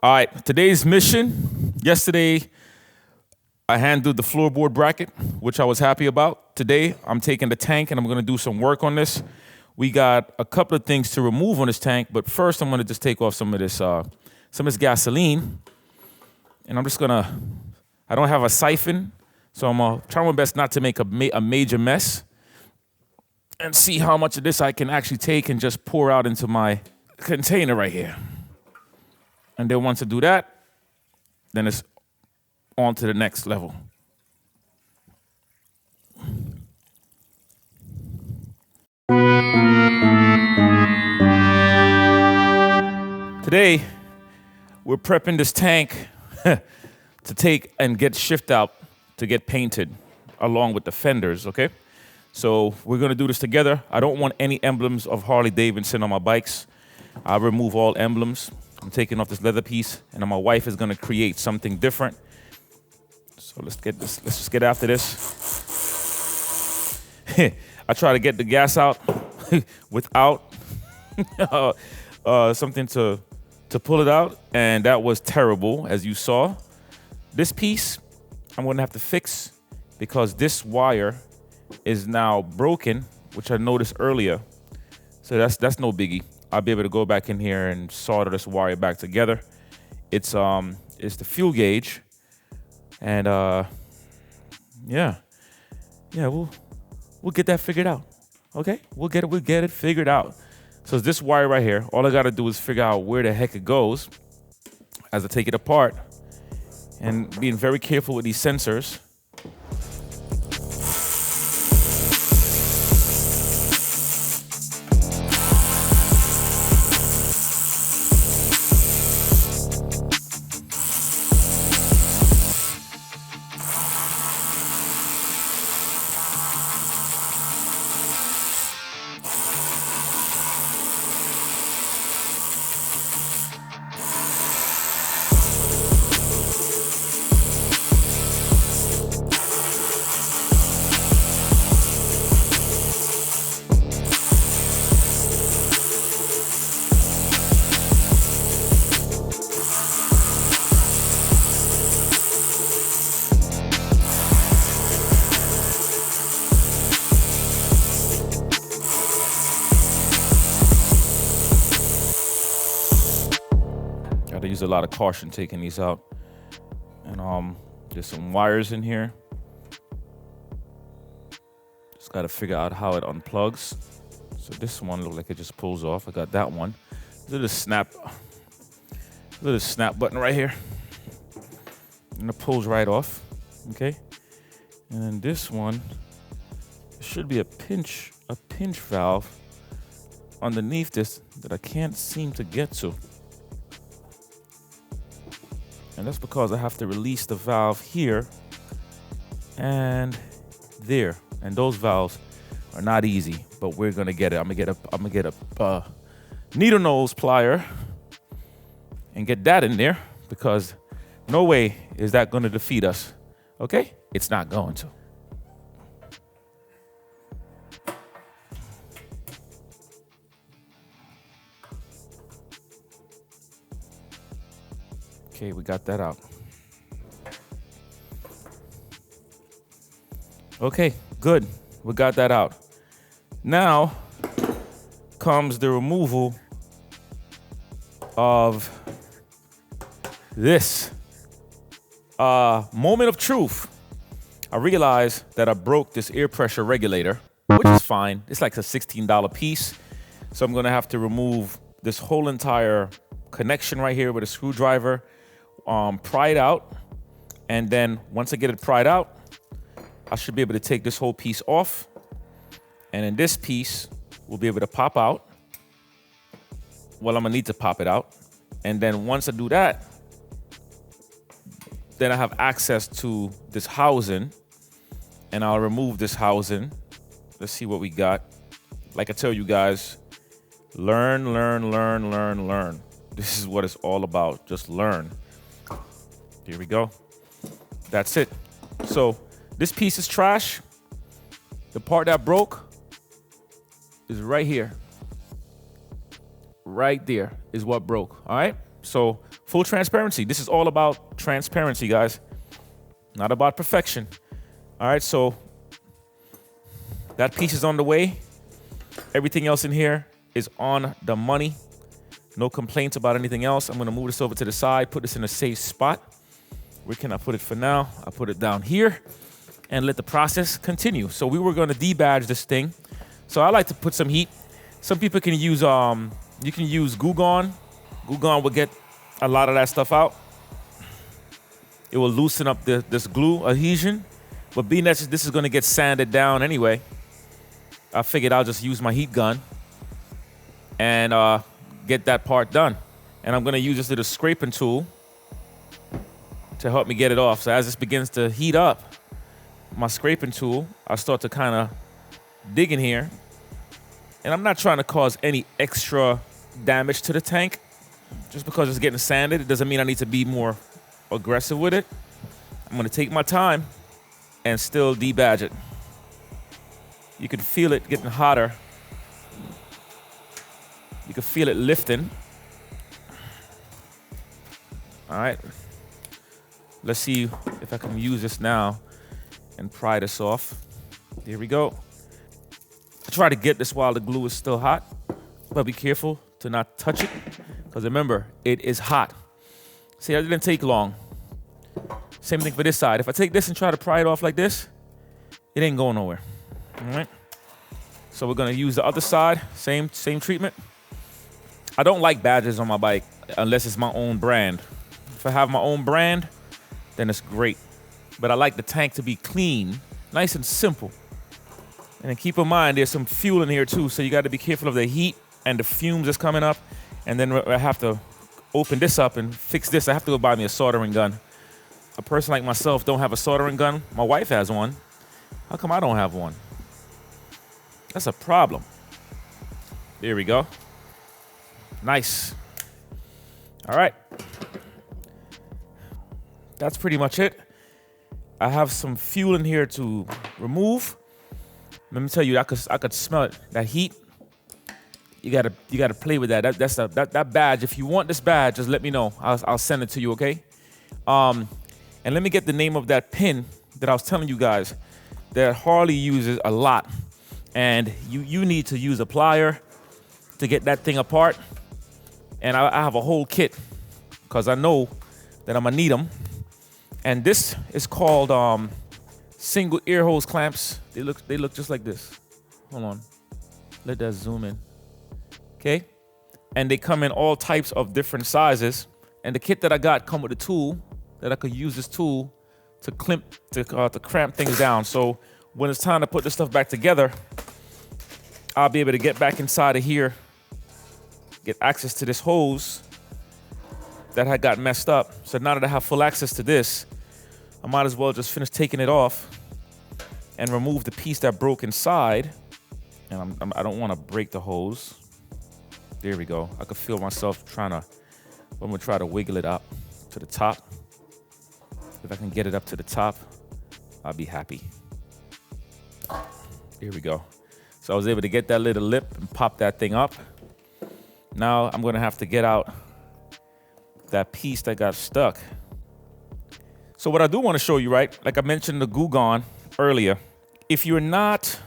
All right, today's mission. Yesterday, I handled the floorboard bracket, which I was happy about. Today, I'm taking the tank and I'm gonna do some work on this. We got a couple of things to remove on this tank, but first I'm gonna just take off some of this gasoline. And I'm just gonna, I don't have a siphon, so I'm gonna try my best not to make a major mess and see how much of this I can actually take and just pour out into my container right here. And then once I do that, then it's on to the next level. Today, we're prepping this tank to take and get shipped out to get painted along with the fenders, okay? So we're gonna do this together. I don't want any emblems of Harley Davidson on my bikes. I remove all emblems. I'm taking off this leather piece, and then my wife is gonna create something different. So let's just get after this. I try to get the gas out without something to pull it out, and that was terrible, as you saw. This piece, I'm gonna have to fix because this wire is now broken, which I noticed earlier. So that's no biggie. I'll be able to go back in here and solder this wire back together. It's the fuel gauge, and yeah, we'll get that figured out. Okay, we'll get it figured out. So it's this wire right here. All I gotta do is figure out where the heck it goes as I take it apart, and being very careful with these sensors. Gotta use a lot of caution taking these out. And there's some wires in here. Just gotta figure out how it unplugs. So this one looks like it just pulls off. I got that one. There's a snap button right here. And it pulls right off, okay? And then this one, there should be a pinch valve underneath this that I can't seem to get to. And that's because I have to release the valve here and there. And those valves are not easy, but we're gonna get it. I'm gonna get a needle nose plier and get that in there, because no way is that gonna defeat us, okay? It's not going to. Okay, we got that out. Okay, good. We got that out. Now comes the removal of this. Moment of truth. I realized that I broke this air pressure regulator, which is fine. It's like a $16 piece. So I'm gonna have to remove this whole entire connection right here with a screwdriver. Pry it out, and then once I get it pried out, I should be able to take this whole piece off, and then this piece will be able to pop out. Well, I'm gonna need to pop it out, and then once I do that, then I have access to this housing, and I'll remove this housing. Let's see what we got. Like I tell you guys, learn. This is what it's all about, just learn. Here we go. That's it. So this piece is trash. The part that broke is right here. Right there is what broke, all right? So Full transparency. This is all about transparency, guys. Not about perfection. All right, so that piece is on the way. Everything else in here is on the money. No complaints about anything else. I'm gonna move this over to the side, put this in a safe spot. Where can I put it for now? I'll put it down here and let the process continue. So we were gonna debadge this thing. So I like to put some heat. Some people can use, you can use Goo Gone. Goo Gone will get a lot of that stuff out. It will loosen up this glue adhesion. But being that this is gonna get sanded down anyway, I figured I'll just use my heat gun and get that part done. And I'm gonna use this little scraping tool to help me get it off. So as this begins to heat up, my scraping tool, I start to kind of dig in here. And I'm not trying to cause any extra damage to the tank. Just because it's getting sanded, it doesn't mean I need to be more aggressive with it. I'm gonna take my time and still debadge it. You can feel it getting hotter. You can feel it lifting. All right. Let's see if I can use this now and pry this off. Here we go. I try to get this while the glue is still hot, but be careful to not touch it, because remember, it is hot. See, that didn't take long. Same thing for this side. If I take this and try to pry it off like this, it ain't going nowhere. All right. So we're gonna use the other side, same treatment. I don't like badges on my bike unless it's my own brand. If I have my own brand, then it's great. But I like the tank to be clean, nice and simple. And then keep in mind, there's some fuel in here too, so you gotta be careful of the heat and the fumes that's coming up. And then I have to open this up and fix this. I have to go buy me a soldering gun. A person like myself don't have a soldering gun. My wife has one. How come I don't have one? That's a problem. There we go. Nice. All right. That's pretty much it. I have some fuel in here to remove. Let me tell you, I could smell it. That heat. You gotta play with that. That badge. If you want this badge, just let me know. I'll send it to you, okay? And let me get the name of that pin that I was telling you guys that Harley uses a lot. And you need to use a plier to get that thing apart. And I have a whole kit because I know that I'm gonna need them. And this is called single ear hose clamps. They look just like this. Hold on, let that zoom in. Okay, and they come in all types of different sizes. And the kit that I got come with a tool that I could use this tool to clamp things down. So when it's time to put this stuff back together, I'll be able to get back inside of here, get access to this hose that had got messed up. So now that I have full access to this, I might as well just finish taking it off and remove the piece that broke inside. And I don't want to break the hose. There we go. I could feel myself I'm gonna try to wiggle it up to the top. If I can get it up to the top, I'll be happy. Here we go. So I was able to get that little lip and pop that thing up. Now I'm gonna have to get out that piece that got stuck. So what I do want to show you, right? Like I mentioned the Goo Gone earlier. If you're not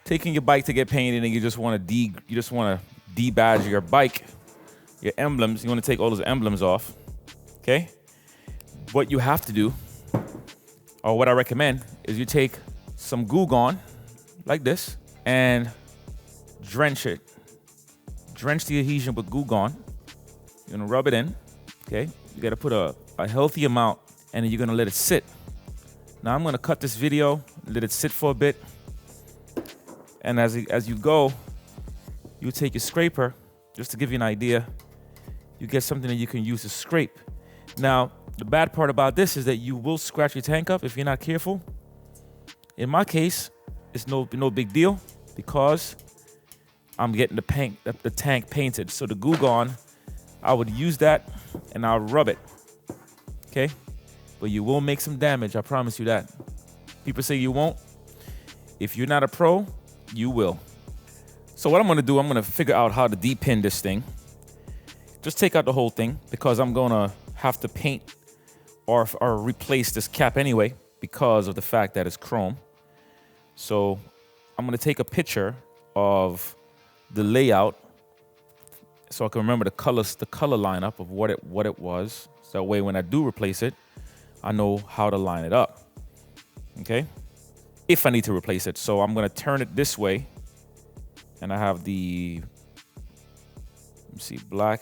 taking your bike to get painted and you just want to debadge your bike, your emblems, you want to take all those emblems off, okay? What you have to do, or what I recommend, is you take some Goo Gone, like this, and drench it. Drench the adhesion with Goo Gone. You're gonna rub it in, okay? You gotta put a healthy amount, and then you're gonna let it sit. Now I'm gonna cut this video, let it sit for a bit, and as you go, you take your scraper, just to give you an idea, you get something that you can use to scrape. Now, the bad part about this is that you will scratch your tank up if you're not careful. In my case, it's no big deal because I'm getting the tank painted. So the Goo Gone, I would use that and I'll rub it, okay? But you will make some damage, I promise you that. People say you won't. If you're not a pro, you will. So what I'm gonna do, I'm gonna figure out how to depin this thing. Just take out the whole thing because I'm gonna have to paint or replace this cap anyway because of the fact that it's chrome. So I'm gonna take a picture of the layout so I can remember the color lineup of what it was. So that way when I do replace it, I know how to line it up, okay? If I need to replace it. So I'm gonna turn it this way, and I have the, let me see, black.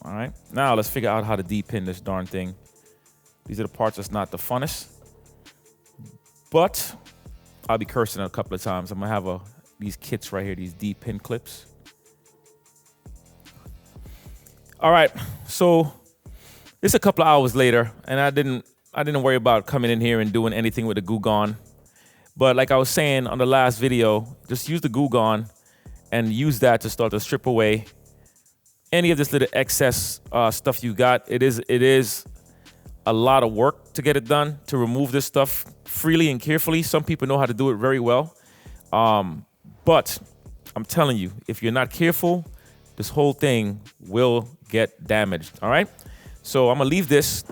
All right, now let's figure out how to D-pin this darn thing. These are the parts that's not the funnest, but I'll be cursing it a couple of times. I'm gonna have these kits right here, these D-pin clips. All right, so it's a couple of hours later, and I didn't worry about coming in here and doing anything with the Goo Gone. But like I was saying on the last video, just use the Goo Gone and use that to start to strip away any of this little excess stuff you got. It is a lot of work to get it done, to remove this stuff freely and carefully. Some people know how to do it very well. But I'm telling you, if you're not careful, this whole thing will get damaged, all right? So I'm gonna leave this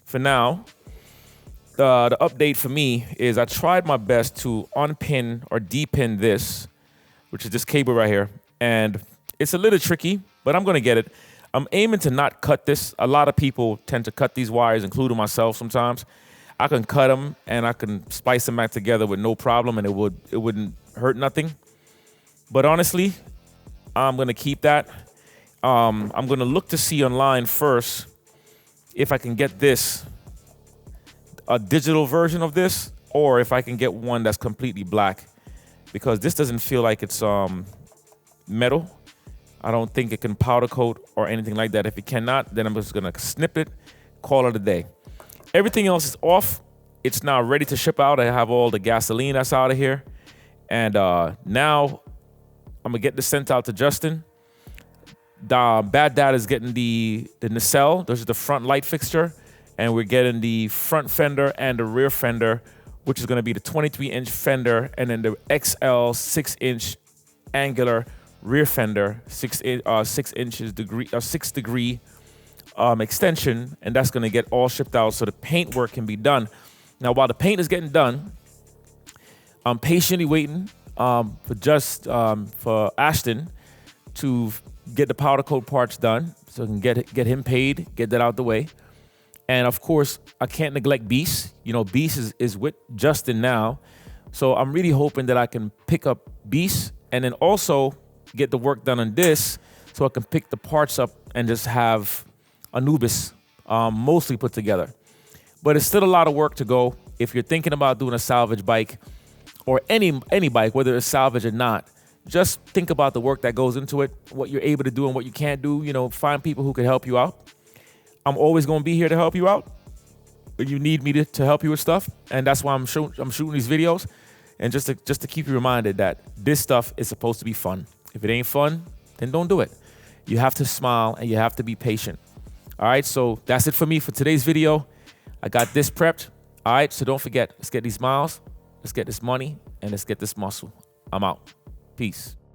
for now. The update for me is I tried my best to unpin or depin this, which is this cable right here. And it's a little tricky, but I'm gonna get it. I'm aiming to not cut this. A lot of people tend to cut these wires, including myself sometimes. I can cut them and I can splice them back together with no problem, and it wouldn't hurt nothing. But honestly, I'm gonna keep that. I'm gonna look to see online first if I can get a digital version of this, or if I can get one that's completely black, because this doesn't feel like it's metal. I don't think it can powder coat or anything like that. If it cannot, then I'm just gonna snip it, call it a day. Everything else is off. It's now ready to ship out. I have all the gasoline that's out of here. And now I'm gonna get this sent out to Justin. Bad Dad is getting the nacelle. This is the front light fixture. And we're getting the front fender and the rear fender, which is gonna be the 23-inch fender, and then the XL 6-inch angular rear fender, 6 degree extension, and that's gonna get all shipped out so the paint work can be done. Now, while the paint is getting done, I'm patiently waiting for Ashton to get the powder coat parts done so I can get him paid, get that out the way. And of course, I can't neglect Beast. You know, Beast is with Justin now. So I'm really hoping that I can pick up Beast and then also get the work done on this so I can pick the parts up and just have Anubis mostly put together. But it's still a lot of work to go. If you're thinking about doing a salvage bike or any bike, whether it's salvage or not, just think about the work that goes into it, what you're able to do and what you can't do. You know, find people who can help you out. I'm always going to be here to help you out. You need me to help you with stuff, and that's why I'm shooting these videos, and just to keep you reminded that this stuff is supposed to be fun. If it ain't fun, then don't do it. You have to smile and you have to be patient. All right, so that's it for me for today's video. I got this prepped. All right, so don't forget, let's get these miles, let's get this money, and let's get this muscle. I'm out. Peace.